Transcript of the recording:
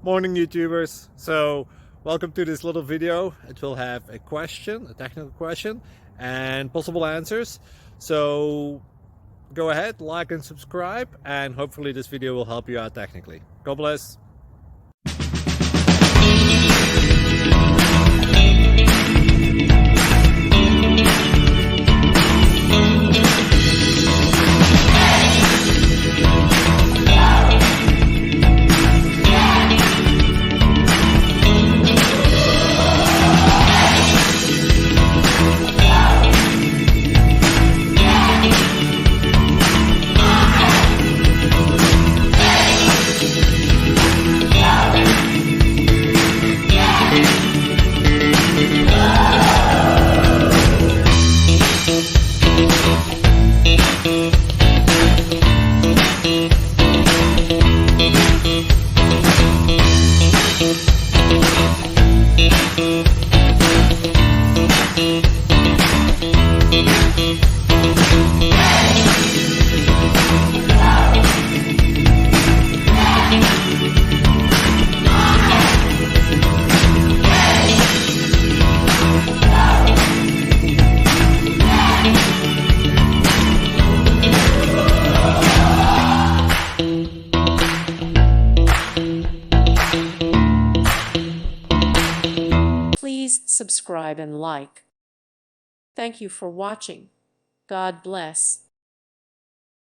Morning YouTubers. So welcome to this little video. It will have a question, a technical question, and possible answers. So go ahead, like and subscribe, and hopefully this video will help you out technically. God bless. Please subscribe and like. Thank you for watching. God bless.